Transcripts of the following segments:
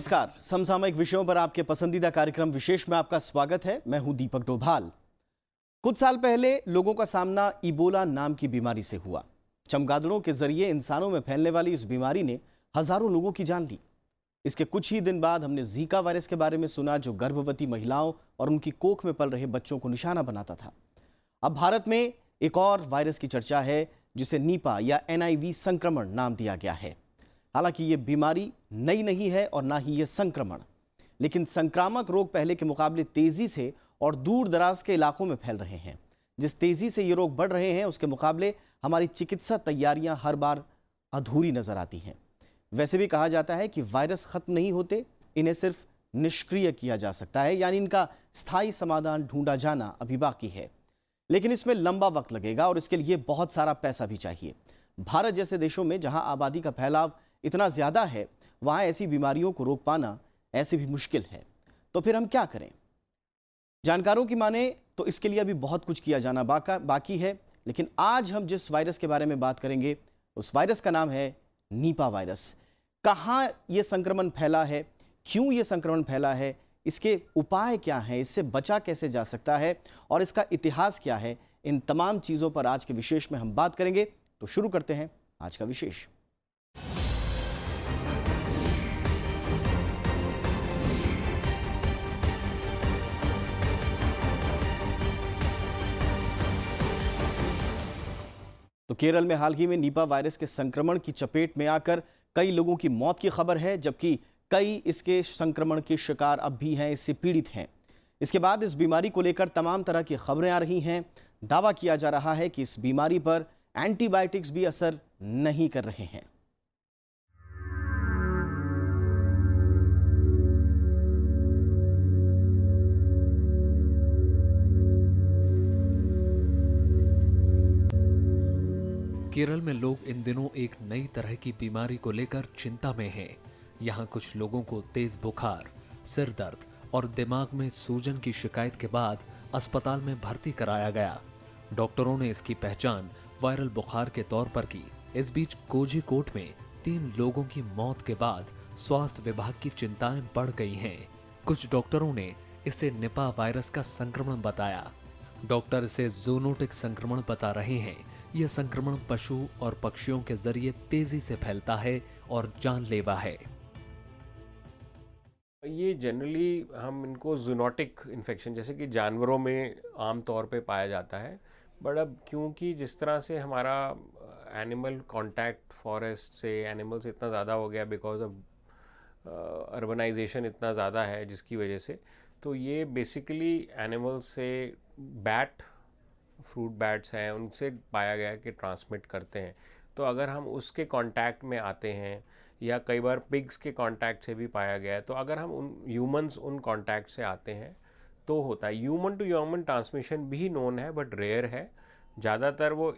नमस्कार। समसामयिक विषयों पर आपके पसंदीदा कार्यक्रम विशेष में आपका स्वागत है। मैं हूं दीपक डोभाल। कुछ साल पहले लोगों का सामना इबोला नाम की बीमारी से हुआ। चमगादड़ों के जरिए इंसानों में फैलने वाली इस बीमारी ने हजारों लोगों की जान ली। इसके कुछ ही दिन बाद हमने जीका वायरस के बारे में सुना, जो गर्भवती महिलाओं और उनकी कोख में पल रहे बच्चों को निशाना बनाता था। अब भारत में एक और वायरस की चर्चा है, जिसे नीपा या NIV संक्रमण नाम दिया गया है। हालांकि ये बीमारी नई नहीं है और ना ही ये संक्रमण, लेकिन संक्रामक रोग पहले के मुकाबले तेजी से और दूर दराज के इलाकों में फैल रहे हैं। जिस तेजी से ये रोग बढ़ रहे हैं, उसके मुकाबले हमारी चिकित्सा तैयारियां हर बार अधूरी नजर आती हैं। वैसे भी कहा जाता है कि वायरस खत्म नहीं होते, इन्हें सिर्फ निष्क्रिय किया जा सकता है, यानी इनका स्थायी समाधान ढूंढा जाना अभी बाकी है। लेकिन इसमें लंबा वक्त लगेगा और इसके लिए बहुत सारा पैसा भी चाहिए। भारत जैसे देशों में जहां आबादी का फैलाव इतना ज्यादा है, वहां ऐसी बीमारियों को रोक पाना ऐसे भी मुश्किल है। तो फिर हम क्या करें? जानकारों की माने तो इसके लिए अभी बहुत कुछ किया जाना बाकी है। लेकिन आज हम जिस वायरस के बारे में बात करेंगे, उस वायरस का नाम है नीपा वायरस। कहाँ ये संक्रमण फैला है, क्यों ये संक्रमण फैला है, इसके उपाय क्या हैं, इससे बचा कैसे जा सकता है और इसका इतिहास क्या है, इन तमाम चीज़ों पर आज के विशेष में हम बात करेंगे। तो शुरू करते हैं आज का विशेष। तो केरल में हाल ही में नीपा वायरस के संक्रमण की चपेट में आकर कई लोगों की मौत की खबर है, जबकि कई इसके संक्रमण के शिकार अब भी हैं, इससे पीड़ित हैं। इसके बाद इस बीमारी को लेकर तमाम तरह की खबरें आ रही हैं। दावा किया जा रहा है कि इस बीमारी पर एंटीबायोटिक्स भी असर नहीं कर रहे हैं। केरल में लोग इन दिनों एक नई तरह की बीमारी को लेकर चिंता में हैं। यहाँ कुछ लोगों को तेज बुखार, सिर दर्द और दिमाग में सूजन की शिकायत के बाद अस्पताल में भर्ती कराया गया। डॉक्टरों ने इसकी पहचान वायरल बुखार के तौर पर की। इस बीच कोझिकोड में 3 लोगों की मौत के बाद स्वास्थ्य विभाग की चिंताएं बढ़ गई हैं। कुछ डॉक्टरों ने इसे निपा वायरस का संक्रमण बताया। डॉक्टर इसे ज़ूनोटिक संक्रमण बता रहे हैं। यह संक्रमण पशु और पक्षियों के जरिए तेजी से फैलता है और जानलेवा है। ये जनरली हम इनको जूनोटिक इन्फेक्शन जैसे कि जानवरों में आम तौर पे पाया जाता है, बट अब क्योंकि जिस तरह से हमारा एनिमल कांटेक्ट फॉरेस्ट से एनिमल से इतना ज़्यादा हो गया बिकॉज ऑफ अर्बनाइजेशन इतना ज़्यादा है, जिसकी वजह से तो ये बेसिकली एनिमल से फ्रूट बैट्स हैं, उनसे पाया गया कि ट्रांसमिट करते हैं। तो अगर हम उसके कांटेक्ट में आते हैं या कई बार पिग्स के कांटेक्ट से भी पाया गया है, तो अगर हम उन कांटेक्ट से आते हैं तो होता है। ह्यूमन टू ह्यूमन ट्रांसमिशन भी नोन है, बट रेयर है। ज़्यादातर वो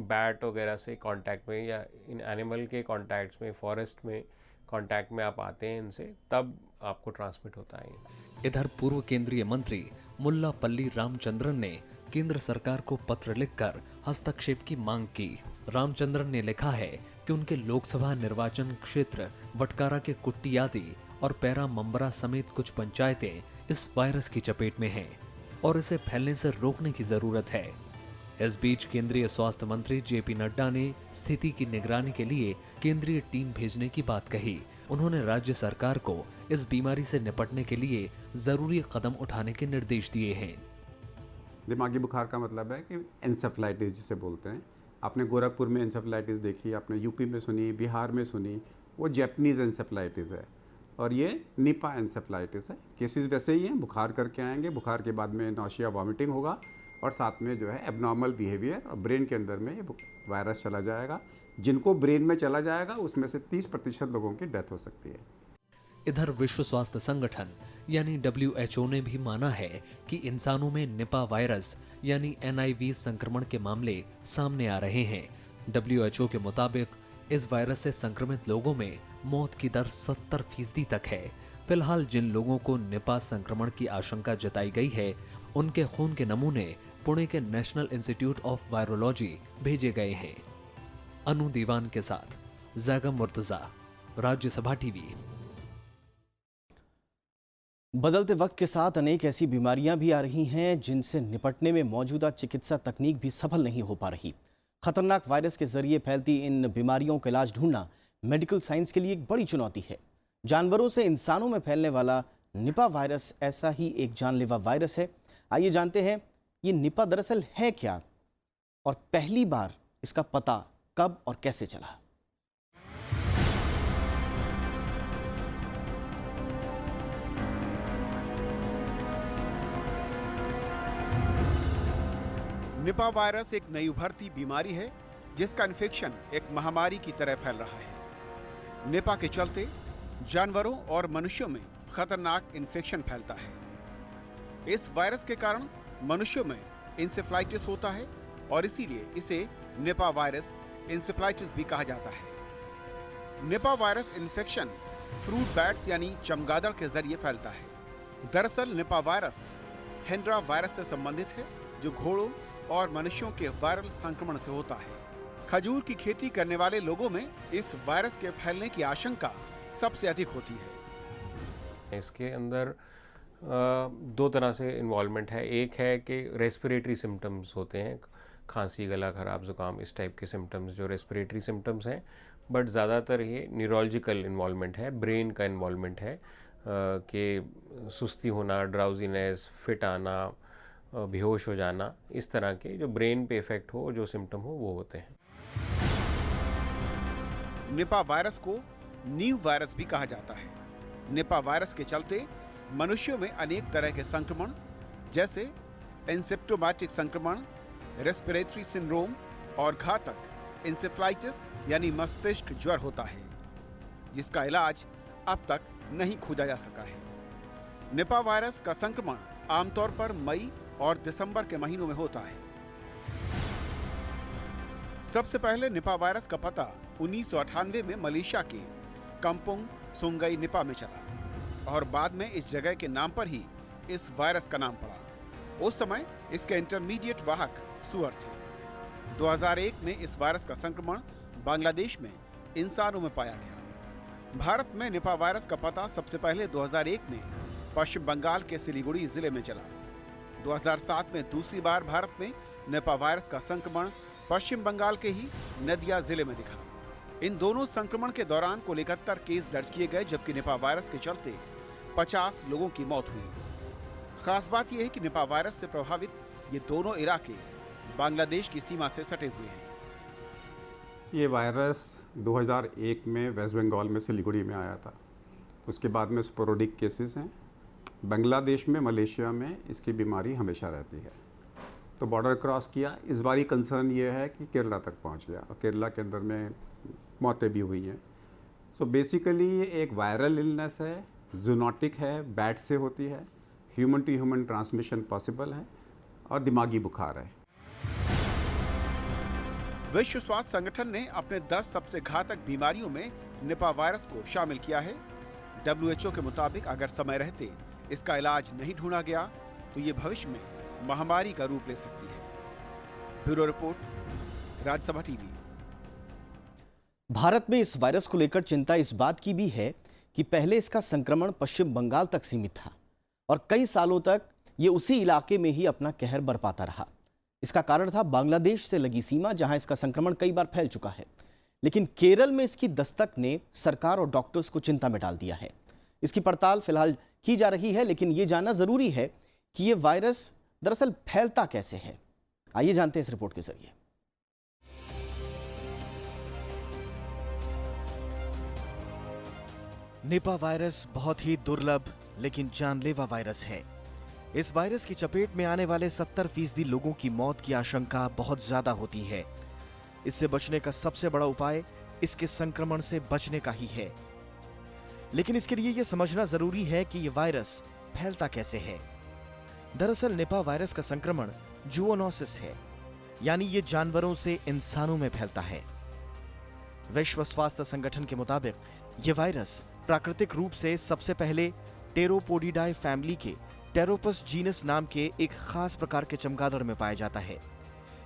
बैट वगैरह से कांटेक्ट में या इन एनिमल के कांटेक्ट्स में, फॉरेस्ट में कांटेक्ट में आप आते हैं इनसे, तब आपको ट्रांसमिट होता है। इधर पूर्व केंद्रीय मंत्री मुल्लापल्ली रामचंद्रन ने केंद्र सरकार को पत्र लिखकर हस्तक्षेप की मांग की। रामचंद्रन ने लिखा है कि उनके लोकसभा निर्वाचन क्षेत्र वटकारा के कुट्टियादी और पैरा मंबरा समेत कुछ पंचायतें इस वायरस की चपेट में हैं और इसे फैलने से रोकने की जरूरत है। इस बीच केंद्रीय स्वास्थ्य मंत्री JP नड्डा ने स्थिति की निगरानी के लिए केंद्रीय टीम भेजने की बात कही। उन्होंने राज्य सरकार को इस बीमारी से निपटने के लिए जरूरी कदम उठाने के निर्देश दिए हैं। दिमागी बुखार का मतलब है कि एन्सेफेलाइटिस जिसे बोलते हैं। आपने गोरखपुर में एन्सेफेलाइटिस देखी, आपने यूपी में सुनी, बिहार में सुनी, वो जैपनीज़ एन्सेफेलाइटिस है और ये निपा एन्सेफेलाइटिस है। केसेस वैसे ही हैं, बुखार करके आएंगे, बुखार के बाद में नौशिया वॉमिटिंग होगा और साथ में जो है एबनॉर्मल बिहेवियर और ब्रेन के अंदर में ये वायरस चला जाएगा। जिनको ब्रेन में चला जाएगा उसमें से 30% लोगों की डेथ हो सकती है। इधर विश्व स्वास्थ्य संगठन यानी WHO ने भी माना है कि इंसानों में निपा वायरस यानी NIV संक्रमण के मामले सामने आ रहे हैं। WHO के मुताबिक इस वायरस से संक्रमित लोगों में मौत की दर 70% तक है। फिलहाल जिन लोगों को निपा संक्रमण की आशंका जताई गई है, उनके खून के नमूने पुणे के नेशनल इंस्टीट्यूट ऑफ वायरोलॉजी भेजे गए हैं। अनु दीवान के साथ जैगम मुर्तजा, राज्यसभा टीवी। बदलते वक्त के साथ अनेक ऐसी बीमारियां भी आ रही हैं जिनसे निपटने में मौजूदा चिकित्सा तकनीक भी सफल नहीं हो पा रही। खतरनाक वायरस के जरिए फैलती इन बीमारियों का इलाज ढूंढना मेडिकल साइंस के लिए एक बड़ी चुनौती है। जानवरों से इंसानों में फैलने वाला निपा वायरस ऐसा ही एक जानलेवा वायरस है। आइए जानते हैं ये निपा दरअसल है क्या और पहली बार इसका पता कब और कैसे चला। निपा वायरस एक नई उभरती बीमारी है जिसका इन्फेक्शन एक महामारी की तरह फैल रहा है। निपा के चलते जानवरों और मनुष्यों में खतरनाक इन्फेक्शन फैलता है। इस वायरस के कारण मनुष्यों में इंसेफ्लाइटिस होता है और इसीलिए इसे निपा वायरस इंसेफ्लाइटिस भी कहा जाता है। Nipah virus infection fruit bats यानी चमगादड़ के जरिए फैलता है। दरअसल निपा वायरस हेंड्रा वायरस से संबंधित है जो घोड़ों और मनुष्यों के वायरल संक्रमण से होता है। खजूर की खेती करने वाले लोगों में इस वायरस के फैलने की आशंका सबसे अधिक होती है। इसके अंदर दो तरह से इन्वॉल्वमेंट है। एक है कि रेस्पिरेटरी सिम्टम्स होते हैं, खांसी, गला खराब, जुकाम, इस टाइप के सिम्टम्स जो रेस्पिरेटरी सिम्टम्स हैं, बट ज़्यादातर ये न्यूरोलॉजिकल इन्वॉल्वमेंट है, ब्रेन का इन्वॉल्वमेंट है कि सुस्ती होना, ड्राउजीनेस, फिट आना, बेहोश हो जाना, इस तरह के जो ब्रेन पे इफेक्ट हो, जो सिम्टम हो, वो होते हैं। निपा वायरस को नीव वायरस भी कहा जाता है। निपा वायरस के चलते मनुष्यों में अनेक तरह के संक्रमण जैसे एंसेप्टोमेटिक संक्रमण, रेस्पिरेटरी सिंड्रोम और घातक इंसेफ्लाइटिस यानी मस्तिष्क ज्वर होता है, जिसका इलाज अब तक नहीं खोजा जा सका है। निपा वायरस का संक्रमण आमतौर पर मई और दिसंबर के महीनों में होता है। सबसे पहले निपा वायरस का पता 1998 में मलेशिया के कंपुंग सुंगई निपा में चला और बाद में इस जगह के नाम पर ही इस वायरस का नाम पड़ा। उस समय इसके इंटरमीडिएट वाहक सुअर थे। 2001 में इस वायरस का संक्रमण बांग्लादेश में इंसानों में पाया गया। भारत में निपा वायरस का पता सबसे पहले 2001 में पश्चिम बंगाल के सिलीगुड़ी जिले में चला। 2007 में दूसरी बार भारत में निपा वायरस का संक्रमण पश्चिम बंगाल के ही नदिया जिले में दिखा। इन दोनों संक्रमण के दौरान कुल 71 केस दर्ज किए गए, जबकि निपा वायरस के चलते 50 लोगों की मौत हुई। खास बात यह है कि निपा वायरस से प्रभावित ये दोनों इलाके बांग्लादेश की सीमा से सटे हुए हैं। ये वायरस 2001 में वेस्ट बंगाल में सिलीगुड़ी में आया था। उसके बाद में स्पोरोडिक केसेस हैं। बांग्लादेश में, मलेशिया में इसकी बीमारी हमेशा रहती है। तो बॉर्डर क्रॉस किया। इस बारी कंसर्न ये है कि केरला तक पहुंच गया और केरला के अंदर में मौतें भी हुई हैं। सो बेसिकली ये एक वायरल इलनेस है, जूनोटिक है, बैट से होती है, human to human transmission possible है और दिमागी बुखार है। विश्व स्वास्थ्य संगठन ने अपने 10 सबसे घातक बीमारियों में निपा वायरस को शामिल किया है। WHO के मुताबिक अगर समय रहते इसका इलाज नहीं ढूंढा गया तो ये भविष्य में महामारी का रूप ले सकती है। Bureau report, Rajya Sabha TV. Bharat में इस वायरस को लेकर चिंता इस बात की भी है कि पहले इसका संक्रमण पश्चिम बंगाल तक सीमित था और कई सालों तक ये उसी इलाके में ही अपना कहर बरपाता रहा। इसका कारण था बांग्लादेश से लगी सीमा, जहां इसका संक्रमण कई बार फैल चुका है। लेकिन केरल में इसकी दस्तक ने सरकार और डॉक्टर्स को चिंता में डाल दिया है। इसकी पड़ताल फिलहाल की जा रही है, लेकिन यह जानना जरूरी है कि यह वायरस दरअसल फैलता कैसे है। आइए जानते हैं इस रिपोर्ट के जरिए। निपा वायरस बहुत ही दुर्लभ लेकिन जानलेवा वायरस है। इस वायरस की चपेट में आने वाले 70% लोगों की मौत की आशंका बहुत ज्यादा होती है। इससे बचने का सबसे बड़ा उपाय इसके संक्रमण से बचने का ही है। लेकिन इसके लिए यह समझना जरूरी है कि यह वायरस फैलता कैसे है। दरअसल निपा वायरस का संक्रमण जूनोसिस है, यानी ये जानवरों से इंसानों में फैलता है। विश्व स्वास्थ्य संगठन के मुताबिक यह वायरस प्राकृतिक रूप से सबसे पहले टेरोपोडिडाई फैमिली के टेरोपस जीनस नाम के एक खास प्रकार के चमगादड़ में पाया जाता है।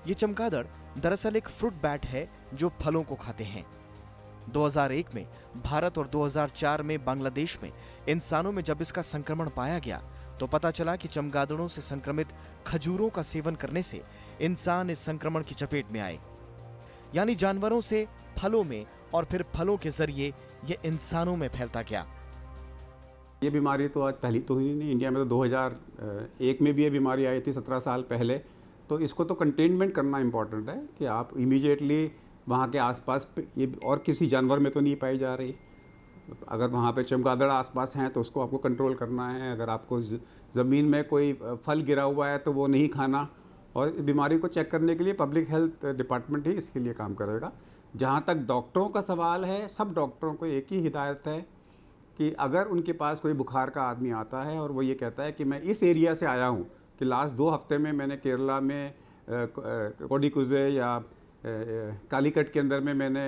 ये चमगादड़ दरअसल एक फ्रूट बैट है जो फलों को खाते हैं। 2001 में भारत और 2004 में बांग्लादेश में इंसानों में जब इसका संक्रमण पाया गया तो पता चला कि चमगादड़ों से संक्रमित खजूरों का सेवन करने से इंसान इस संक्रमण की चपेट में आए। यानी जानवरों से फलों में और फिर फलों के जरिए ये इंसानों में फैलता गया। ये बीमारी तो आज पहली तो हुई नहीं, इंडिया में तो 2001 में भी ये बीमारी आई थी 17 साल पहले। तो इसको तो कंटेनमेंट करना इम्पॉर्टेंट है कि आप इमीडिएटली वहाँ के आसपास ये और किसी जानवर में तो नहीं पाई जा रही। अगर वहाँ पे चमगादड़ आसपास हैं तो उसको आपको कंट्रोल करना है। अगर आपको ज़मीन में कोई फल गिरा हुआ है तो वो नहीं खाना। और बीमारी को चेक करने के लिए पब्लिक हेल्थ डिपार्टमेंट ही इसके लिए काम करेगा। जहाँ तक डॉक्टरों का सवाल है, सब डॉक्टरों को एक ही हिदायत है कि अगर उनके पास कोई बुखार का आदमी आता है और वो ये कहता है कि मैं इस एरिया से आया हूँ, कि लास्ट 2 हफ्ते में मैंने केरला में कोडिकुजे या कालीकट के अंदर में मैंने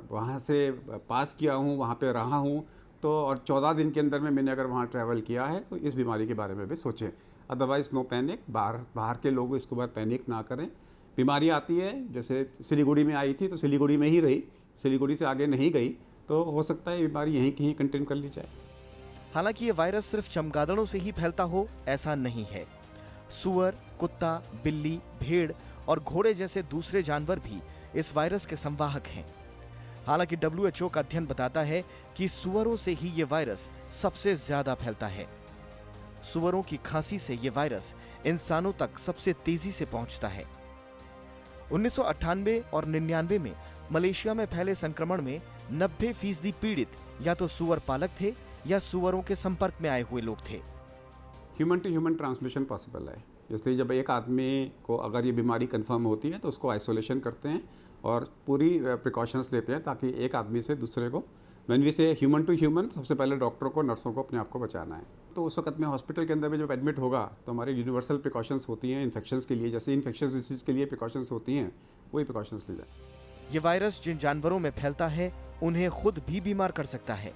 वहाँ से पास किया हूँ, वहाँ पे रहा हूँ, तो और 14 दिन के अंदर में मैंने अगर वहाँ ट्रैवल किया है तो इस बीमारी के बारे में भी सोचें। Otherwise no panic. बाहर के लोग इसके बाद पैनिक ना करें। बीमारी आती है, जैसे सिलीगुड़ी में आई थी तो सिलीगुड़ी में ही रही, सिलीगुड़ी से आगे नहीं गई, तो हो सकता है ये बीमारी यहीं कहीं कंटेन कर ली जाए। हालांकि ये वायरस सिर्फ चमगादड़ों से ही फैलता हो ऐसा नहीं है। सुअर, कुत्ता, बिल्ली, भेड़ और घोड़े जैसे दूसरे जानवर भी इस वायरस के संवाहक हैं। हालांकि WHO का अध्ययन बताता है कि सुअरों से ही ये वायरस सबसे ज्यादा फैलता है। सुअरों की खांसी से ये वायरस इंसानों तक सबसे तेजी से पहुंचता है। 1998 और 99 में मलेशिया में फैले संक्रमण में 90% पीड़ित या तो सुअर पालक थे या सुअरों के संपर्क में आए हुए लोग थे। Human to human transmission possible है, इसलिए जब एक आदमी को अगर ये बीमारी कंफर्म होती है तो उसको आइसोलेशन करते हैं और पूरी प्रिकॉशंस लेते हैं ताकि एक आदमी से दूसरे को, व्हेन वी से ह्यूमन टू ह्यूमन, सबसे पहले डॉक्टरों को, नर्सों को अपने आप को बचाना है। तो उस वक्त में हॉस्पिटल के अंदर में जब एडमिट होगा तो हमारी यूनिवर्सल प्रिकॉशंस होती हैं इन्फेक्शंस के लिए, जैसे इन्फेक्शस डिसीज के लिए प्रिकॉशंस होती हैं, वही प्रिकॉशंस ली जाए। ये वायरस जिन जानवरों में फैलता है उन्हें खुद भी बीमार कर सकता है,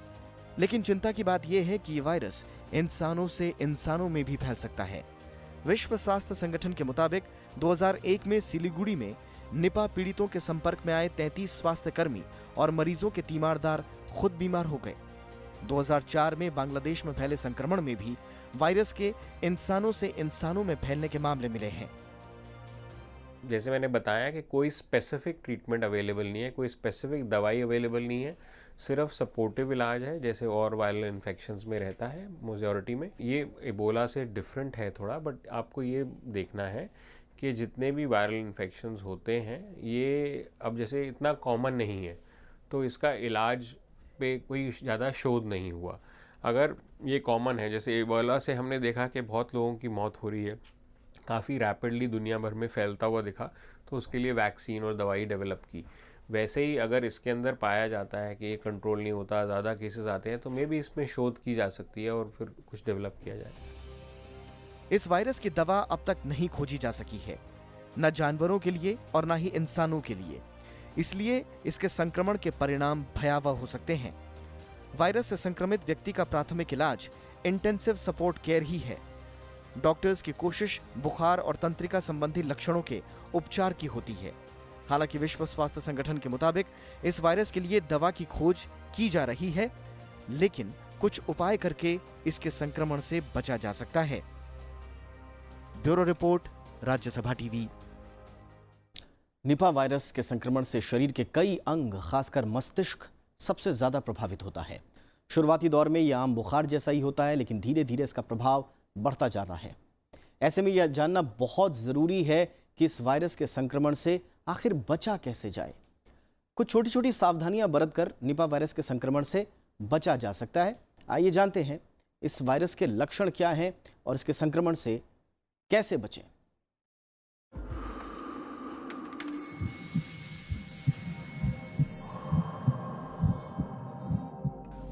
लेकिन चिंता की बात यह है कि ये वायरस इंसानों से इंसानों में भी फैल सकता है। विश्व स्वास्थ्य संगठन के मुताबिक 2001 में सिलीगुड़ी में निपा पीड़ितों के संपर्क में आए 33 स्वास्थ्य कर्मी और मरीजों के तीमारदार खुद बीमार हो गए। 2004 में बांग्लादेश में फैले संक्रमण में भी वायरस के इंसानों से इंसानों में फैलने के मामले मिले हैं। जैसे मैंने बताया कि कोई स्पेसिफिक ट्रीटमेंट अवेलेबल नहीं है, कोई स्पेसिफिक दवाई अवेलेबल नहीं है, सिर्फ सपोर्टिव इलाज है जैसे और वायरल इन्फेक्शंस में रहता है मेजॉरिटी में। ये इबोला से डिफरेंट है थोड़ा, बट आपको ये देखना है कि जितने भी वायरल इन्फेक्शंस होते हैं ये अब जैसे इतना कॉमन नहीं है तो इसका इलाज पे कोई ज़्यादा शोध नहीं हुआ। अगर ये कॉमन है, जैसे इबोला से हमने देखा कि बहुत लोगों की मौत हो रही है, काफ़ी रैपिडली दुनिया भर में फैलता हुआ दिखा, तो उसके लिए वैक्सीन और दवाई डेवलप की। वैसे ही अगर इसके अंदर पाया जाता है कि ये कंट्रोल नहीं होता, ज़्यादा केसेस आते हैं, तो मे भी इसमें शोध की जा सकती है और फिर कुछ डेवलप किया जाए। इस वायरस की दवा अब तक नहीं खोजी जा सकी है, न जानवरों के लिए और न ही इंसानों के लिए। इसलिए इसके संक्रमण के परिणाम भयावह हो सकते हैं। वायरस से संक्रमित व्यक्ति का प्राथमिक इलाज इंटेंसिव सपोर्ट केयर ही है। डॉक्टर्स की कोशिश बुखार और तंत्रिका संबंधी लक्षणों के उपचार की होती है। हालांकि विश्व स्वास्थ्य संगठन के मुताबिक इस वायरस के लिए दवा की खोज की जा रही है, लेकिन कुछ उपाय करके इसके संक्रमण से बचा जा सकता है। Bureau report, Rajya Sabha TV. Nipah virus के संक्रमण से शरीर के कई अंग, खासकर मस्तिष्क, सबसे ज्यादा प्रभावित होता है। शुरुआती दौर में यह आम बुखार जैसा ही होता है, लेकिन धीरे धीरे इसका प्रभाव बढ़ता जा रहा है। ऐसे में यह जानना बहुत जरूरी है कि इस वायरस के संक्रमण से आखिर बचा कैसे जाए। कुछ छोटी छोटी सावधानियां बरतकर निपा वायरस के संक्रमण से बचा जा सकता है। आइए जानते हैं इस वायरस के लक्षण क्या हैं और इसके संक्रमण से कैसे बचें।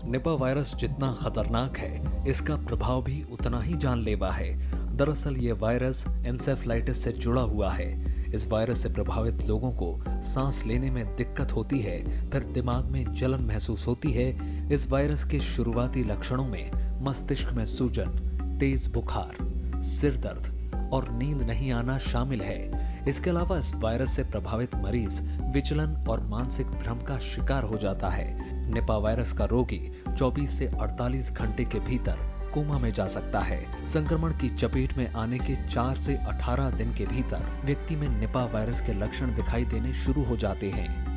निपा वायरस जितना खतरनाक है, इसका प्रभाव भी उतना ही जानलेवा है। दरअसल ये वायरस एन्सेफेलाइटिस से जुड़ा हुआ है। इस वायरस से प्रभावित लोगों को सांस लेने में दिक्कत होती है, फिर दिमाग में जलन महसूस होती है। इस वायरस के शुरुआती लक्षणों में मस्तिष्क में सूजन, तेज बुखार, सिर दर्द और नींद नहीं आना शामिल है। इसके अलावा इस वायरस से प्रभावित मरीज विचलन और मानसिक भ्रम का शिकार हो जाता है। निपा वायरस का रोगी 24 से 48 घंटे के भीतर कोमा में जा सकता है। संक्रमण की चपेट में आने के 4 से 18 दिन के भीतर व्यक्ति में निपा वायरस के लक्षण दिखाई देने शुरू हो जाते हैं।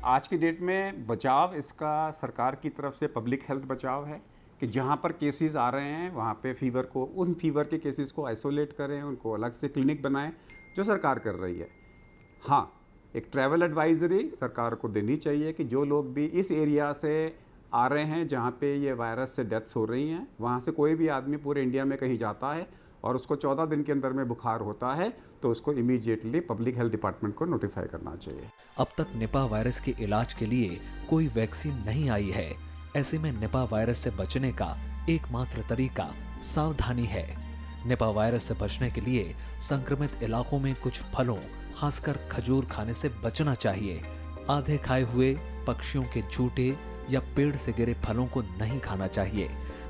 आज की डेट में बचाव इसका सरकार की तरफ से पब्लिक हेल्थ बचाव है कि जहाँ पर केसेस आ रहे हैं वहाँ पे उन फीवर के केसेस को आइसोलेट करें, उनको अलग से क्लिनिक बनाएं, जो सरकार कर रही है। हाँ, एक ट्रैवल एडवाइजरी सरकार को देनी चाहिए कि जो लोग भी इस एरिया से आ रहे हैं जहाँ पे ये वायरस से डेथ्स हो रही हैं, वहाँ से कोई भी आदमी पूरे इंडिया में कहीं जाता है और उसको 14 दिन के अंदर में बुखार होता है तो उसको इमीडिएटली पब्लिक हेल्थ डिपार्टमेंट को नोटिफाई करना चाहिए। अब तक निपा वायरस के इलाज के लिए कोई वैक्सीन नहीं आई है। ऐसे में निपा वायरस से बचने का एकमात्र तरीका सावधानी है। निपा वायरस से बचने के लिए संक्रमित इलाकों में कुछ फलों, खासकर खजूर खाने से बचना चाहिए। आधे खाए हुए, पक्षियों के झूठे या पेड़ से गिरे फलों को नहीं खाना चाहिए।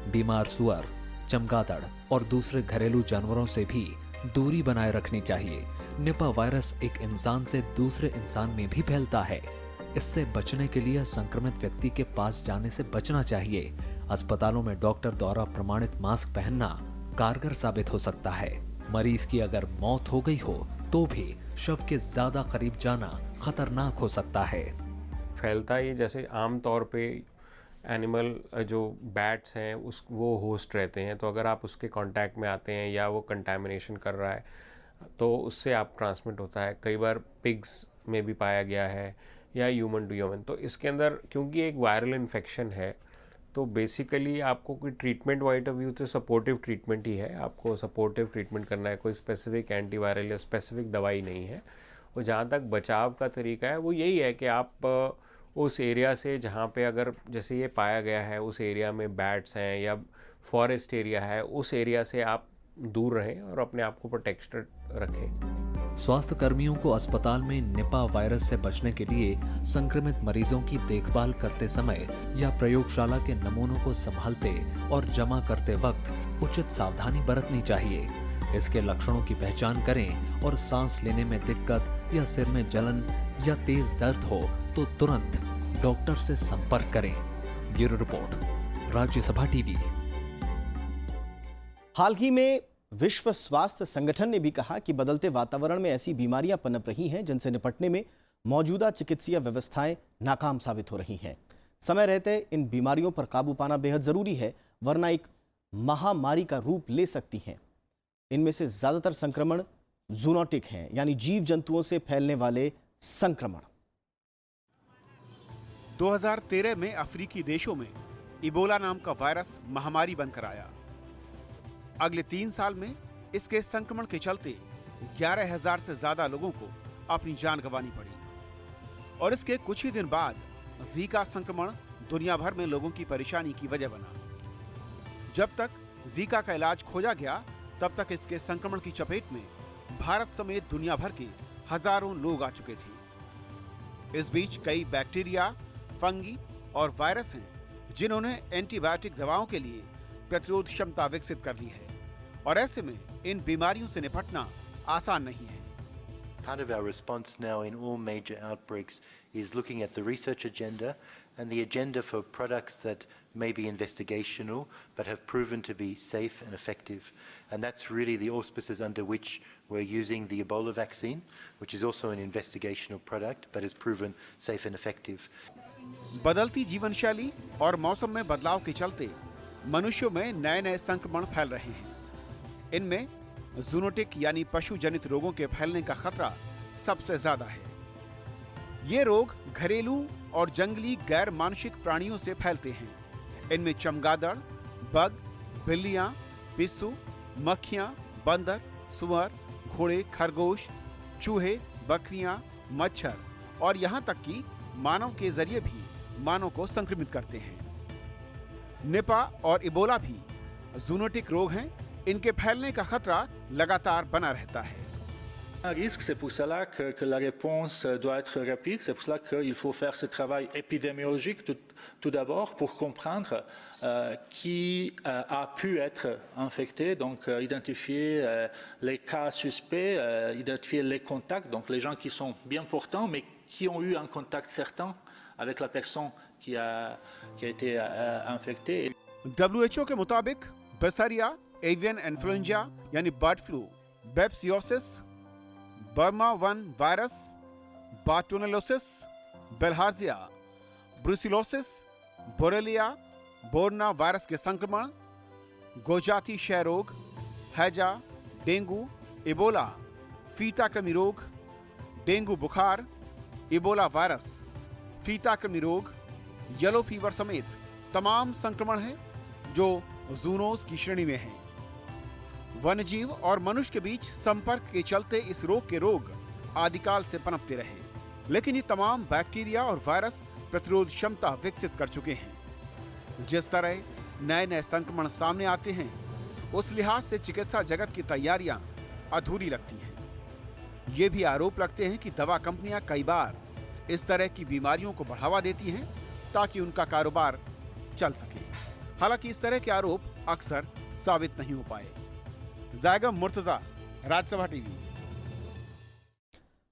बीमार सुअर, चमगादड़ और दूसरे घरेलू जानवरों से भी दूरी बनाए रखनी चाहिए। निपा वायरस एक इंसान से दूसरे इंसान में भी फैलता है। इससे बचने के लिए संक्रमित व्यक्ति के पास जाने से बचना चाहिए। अस्पतालों में डॉक्टर द्वारा प्रमाणित मास्क पहनना कारगर साबित हो सकता है। मरीज की अगर मौत हो गई हो तो भी शव के ज्यादा करीब जाना खतरनाक हो सकता है। फैलता ये जैसे आम तौर पे एनिमल जो बैट्स हैं वो होस्ट रहते हैं, तो अगर आप उसके कांटेक्ट में आते हैं या वो कंटामिनेशन कर रहा है तो उससे आप ट्रांसमिट होता है। कई बार पिग्स में भी पाया गया है या ह्यूमन टू ह्यूमन। तो इसके अंदर क्योंकि एक वायरल इन्फेक्शन है तो बेसिकली आपको कोई ट्रीटमेंट पॉइंट ऑफ व्यू तो सपोर्टिव ट्रीटमेंट ही है। आपको सपोर्टिव ट्रीटमेंट करना है, कोई स्पेसिफिक एंटीवायरल या स्पेसिफिक दवाई नहीं है। और जहाँ तक बचाव का तरीका है वो यही है कि आप उस एरिया से जहाँ पे अगर जैसे ये पाया गया है उस एरिया में बैट्स हैं या फॉरेस्ट एरिया है, उस एरिया से आप दूर रहें और अपने आप को प्रोटेक्टेड रखें। स्वास्थ्य कर्मियों को अस्पताल में निपा वायरस से बचने के लिए संक्रमित मरीजों की देखभाल करते समय या प्रयोगशाला के नमूनों को संभालते और जमा करते वक्त उचित सावधानी बरतनी चाहिए। इसके लक्षणों की पहचान करें और सांस लेने में दिक्कत या सिर में जलन या तेज दर्द हो तो तुरंत डॉक्टर से संपर्क करें। Bureau report, Rajya Sabha TV. हाल ही में विश्व स्वास्थ्य संगठन ने भी कहा कि बदलते वातावरण में ऐसी बीमारियां पनप रही हैं जिनसे निपटने में मौजूदा चिकित्सीय व्यवस्थाएं नाकाम साबित हो रही हैं। समय रहते इन बीमारियों पर काबू पाना बेहद जरूरी है, वरना एक महामारी का रूप ले सकती हैं। इनमें से ज्यादातर संक्रमण जूनोटिक हैं, यानी जीव जंतुओं से फैलने वाले संक्रमण। 2013 में अफ्रीकी देशों में इबोला नाम का वायरस महामारी बनकर आया। अगले 3 साल में इसके संक्रमण के चलते 11,000 से ज्यादा लोगों को अपनी जान गंवानी पड़ी और इसके कुछ ही दिन बाद जीका संक्रमण दुनिया भर में लोगों की परेशानी की वजह बना। जब तक जीका का इलाज खोजा गया तब तक इसके संक्रमण की चपेट में भारत समेत दुनिया भर के हजारों लोग आ चुके थे। इस बीच कई बैक्टीरिया, फंगी और वायरस हैं जिन्होंने एंटीबायोटिक दवाओं के लिए प्रतिरोध क्षमता विकसित कर ली है और ऐसे में इन बीमारियों से निपटना आसान नहीं है। Part of our response now in all major outbreaks is looking at the research agenda and the agenda for products that may be investigational but have proven to be safe and effective. And that's really the auspices under which we're using the Ebola vaccine, which is also an investigational product but has proven safe and effective. बदलती जीवन शैली और मौसम में बदलाव के चलते मनुष्यों में नए-नए संक्रमण फैल रहे हैं। इनमें जूनोटिक यानी पशु जनित रोगों के फैलने का खतरा सबसे ज्यादा है। ये रोग घरेलू और जंगली गैर मानुषिक प्राणियों से फैलते हैं। इनमें चमगादड़, बग, बिल्लियां, पिस्सू, मक्खियां, बंदर, सुअर, घोड़े, खरगोश, चूहे, बकरियां, मच्छर और यहां तक कि मानव के जरिए भी मानव को संक्रमित करते हैं। निपा और इबोला भी जूनोटिक रोग हैं। इनके फैलने का खतरा लगातार बना रहता है। Un risque, c'est pour cela que la réponse doit être rapide. C'est pour cela qu'il faut faire ce travail épidémiologique tout d'abord pour comprendre qui a pu être infecté, donc identifier les cas suspects, identifier les contacts, donc les gens qui sont bien portants mais qui ont eu un contact certain avec la personne qui a été infectée. WHO के मुताबिक बसारिया, avian influenza यानी bird flu, बेप्सियोसिस, बर्मा 1 virus, bartonellosis, bilharzia, brucellosis, borrelia, Borna virus के संक्रमण, गोजाती क्षय रोग, हैजा, डेंगू, इबोला, फीता कृमि रोग, डेंगू बुखार, इबोला वायरस, फीता कृमि रोग, येलो फीवर समेत तमाम संक्रमण हैं जो जूनोज की श्रेणी में हैं। वन्यजीव और मनुष्य के बीच संपर्क के चलते इस रोग के रोग आदिकाल से पनपते रहे, लेकिन ये तमाम बैक्टीरिया और वायरस प्रतिरोध क्षमता विकसित कर चुके हैं। जिस तरह नए नए संक्रमण सामने आते हैं, उस लिहाज से चिकित्सा जगत की तैयारियां अधूरी लगती हैं। ये भी आरोप लगते हैं कि दवा कंपनियां कई बार इस तरह की बीमारियों को बढ़ावा देती हैं ताकि उनका कारोबार चल सके। हालांकि इस तरह के आरोप अक्सर साबित नहीं हो पाए। ज़ायगम मुर्तजा, राज्यसभा टीवी।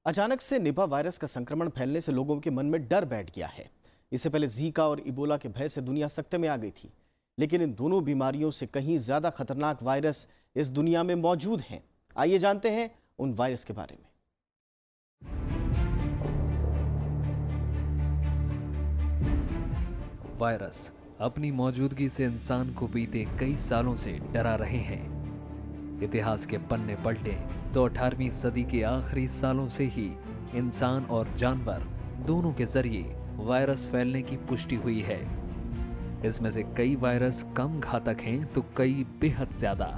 अचानक से निपा वायरस का संक्रमण फैलने से लोगों के मन में डर बैठ गया है। इससे पहले जीका और इबोला के भय से दुनिया सकते में आ गई थी, लेकिन इन दोनों बीमारियों से कहीं ज्यादा खतरनाक वायरस इस दुनिया में मौजूद हैं। आइए जानते हैं उन वायरस के बारे में। वायरस अपनी मौजूदगी से इंसान को बीते कई सालों से डरा रहे हैं। इतिहास के पन्ने पलटे तो 18वीं सदी के आखिरी सालों से ही इंसान और जानवर दोनों के जरिए वायरस फैलने की पुष्टि हुई है। इसमें से कई वायरस कम घातक हैं तो कई बेहद ज्यादा।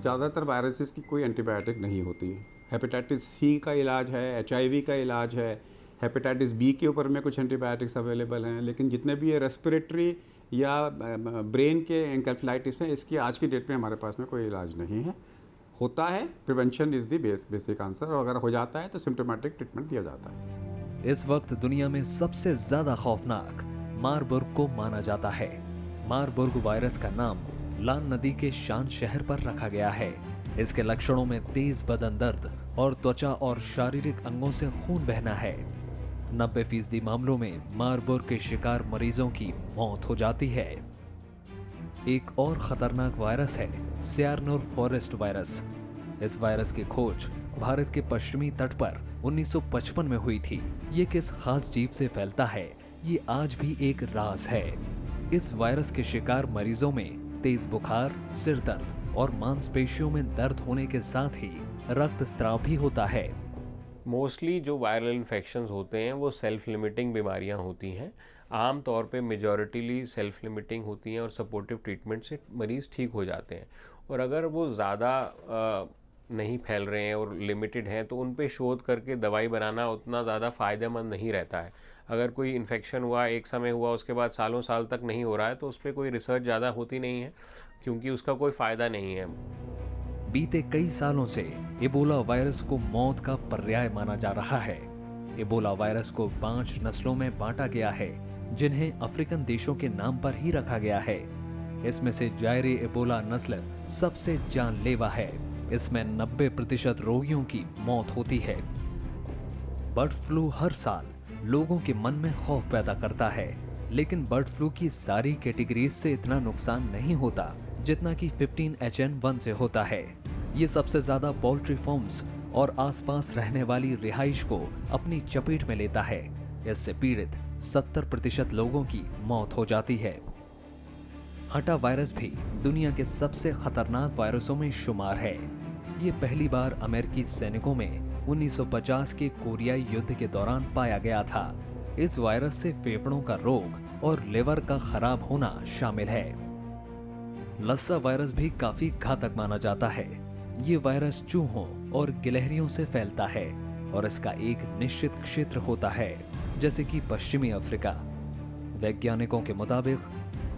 ज़्यादातर वायरसेस की कोई एंटीबायोटिक नहीं होती। हेपेटाइटिस सी का इलाज है, HIV का इलाज है, हेपेटाइटिस बी के ऊपर में कुछ एंटीबायोटिक्स अवेलेबल हैं, लेकिन जितने भी ये रेस्पिरेटरी या ब्रेन के एंकेफेलाइटिस हैं, इसकी आज की डेट में हमारे पास में कोई इलाज नहीं है। होता है, prevention is the basic answer, और अगर हो जाता है तो सिम्टोमेटिक ट्रीटमेंट दिया जाता है। इस वक्त दुनिया में सबसे ज्यादा खौफनाक मारबर्ग को माना जाता है। मारबर्ग वायरस का नाम लान नदी के शान शहर पर रखा गया है। इसके लक्षणों में तेज बदन दर्द और त्वचा और शारीरिक अंगों से खून बहना है। 90% मामलों में मारबर्ग के शिकार मरीजों की मौत हो जाती है। एक और खतरनाक वायरस है सियारनोर फॉरेस्ट वायरस। इस वायरस की खोज भारत के पश्चिमी तट पर 1955 में हुई थी। ये किस खास जीव से फैलता है, ये आज भी एक राज है। इस वायरस के शिकार मरीजों में तेज बुखार, सिर दर्द और मांसपेशियों में दर्द होने के साथ ही रक्तस्राव भी होता है। मोस्टली जो वायरल इन्फेक्शंस होते हैं वो सेल्फ लिमिटिंग बीमारियां होती हैं। आम तौर पे मेजॉरिटीली सेल्फ लिमिटिंग होती हैं और सपोर्टिव ट्रीटमेंट से मरीज़ ठीक हो जाते हैं। और अगर वो ज़्यादा नहीं फैल रहे हैं और लिमिटेड हैं तो उन पे शोध करके दवाई बनाना उतना ज़्यादा फ़ायदेमंद नहीं रहता है। अगर कोई इन्फेक्शन हुआ, एक समय हुआ, उसके बाद सालों साल तक नहीं हो रहा है तो उस पर कोई रिसर्च ज़्यादा होती नहीं है, क्योंकि उसका कोई फ़ायदा नहीं है। बीते कई सालों से इबोला वायरस को मौत का पर्याय माना जा रहा है। इबोला वायरस को 5 नस्लों में बांटा गया है, जिन्हें अफ्रीकन देशों के नाम पर ही रखा गया है। इसमें से जायरे इबोला नस्ल सबसे जानलेवा है। इसमें 90% रोगियों की मौत होती है। बर्ड फ्लू हर साल लोगों के मन में खौफ पैदा करता है, लेकिन बर्ड फ्लू की सारी कैटेगरीज से इतना नुकसान नहीं होता जितना कि 15HN1 से होता है। ये सबसे ज्यादा पोल्ट्री फार्म्स और आसपास रहने वाली रिहाइश को अपनी चपेट में लेता है। इससे पीड़ित 70% लोगों की मौत हो जाती है। हटा वायरस भी दुनिया के सबसे खतरनाक वायरसों में शुमार है। ये पहली बार अमेरिकी सैनिकों में 1950 के कोरियाई युद्ध के दौरान पाया गया था। इस वायरस से फेफड़ों का रोग और लिवर का खराब होना शामिल है। लस्सा वायरस भी काफी घातक माना जाता है। ये वायरस चूहों और गिलहरियों से फैलता है और इसका एक निश्चित क्षेत्र होता है, जैसे कि पश्चिमी अफ्रीका। वैज्ञानिकों के मुताबिक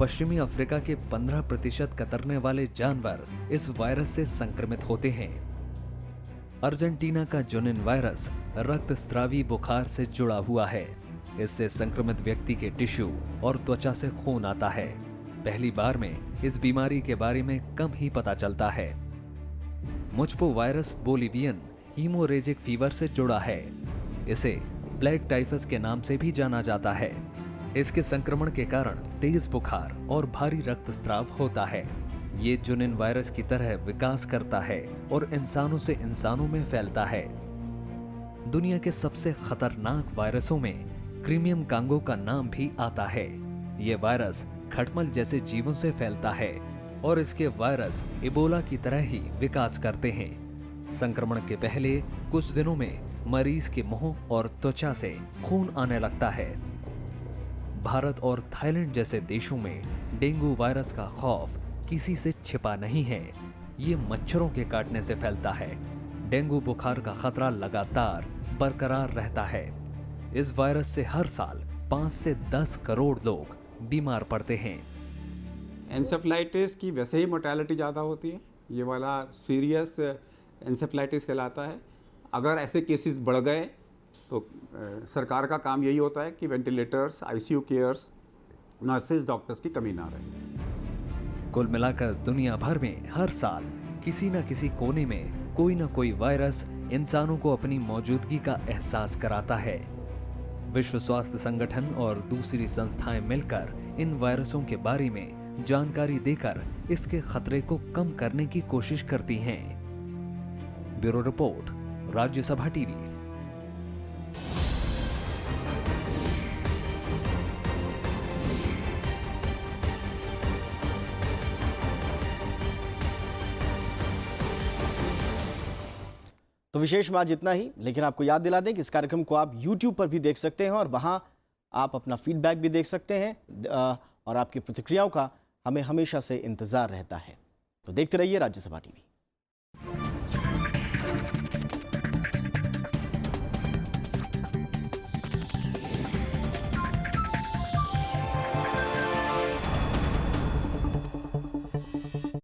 पश्चिमी अफ्रीका के 15% कतरने वाले जानवर इस वायरस से संक्रमित होते हैं। अर्जेंटीना का जुनिन वायरस रक्तस्रावी बुखार से जुड़ा हुआ है। इससे संक्रमित व्यक्ति के टिश्यू और त्वचा से खून आता है। पहली बार में इस बीमारी के बारे में कम ही पता चलता है। मुचपो वायरस बोलिवियन हीमोरेजिक फीवर से जुड़ा है। इसे ब्लैक टाइफस के नाम से भी जाना जाता है। इसके संक्रमण के कारण तेज बुखार और भारी रक्तस्राव होता है। ये जुनिन वायरस की तरह विकास करता है और इंसानों से इंसानों में फैलता है। दुनिया के सबसे खतरनाक वायरसों में क्रीमियम कांगो का नाम भी आता है। ये वायरस खटमल जैसे जीवों से फैलता है और इसके वायरस इबोला की तरह ही विकास करते हैं। संक्रमण के पहले कुछ दिनों में मरीज के मुंह और त्वचा से खून आने लगता है। भारत और थाईलैंड जैसे देशों में डेंगू वायरस का खौफ किसी से छिपा नहीं है। ये मच्छरों के काटने से फैलता है। डेंगू बुखार का खतरा लगातार बरकरार रहता है। इस वायरस से हर साल 5 से 10 करोड़ लोग बीमार पड़ते हैं। एंसेफ्लाइटिस की वैसे ही मोर्टेलिटी ज़्यादा होती है। ये वाला सीरियस एंसेफ्लाइटिस कहलाता है। अगर ऐसे केसेस बढ़ गए तो सरकार का काम यही होता है कि ventilators, ICU cares, nurses, doctors की कमी ना रहे। कुल मिलाकर दुनिया भर में हर साल किसी न किसी कोने में कोई न कोई वायरस इंसानों को अपनी मौजूदगी का एहसास कराता है। विश्व स्वास्थ्य संगठन और दूसरी संस्थाएं मिलकर इन वायरसों के बारे में जानकारी देकर इसके खतरे को कम करने की कोशिश करती हैं। Bureau report, Rajya Sabha TV. तो विशेष में आज इतना ही, लेकिन आपको याद दिला दें कि इस कार्यक्रम को आप YouTube पर भी देख सकते हैं और वहां आप अपना फीडबैक भी देख सकते हैं और आपकी प्रतिक्रियाओं का हमें हमेशा से इंतजार रहता है। तो देखते रहिए राज्यसभा टीवी।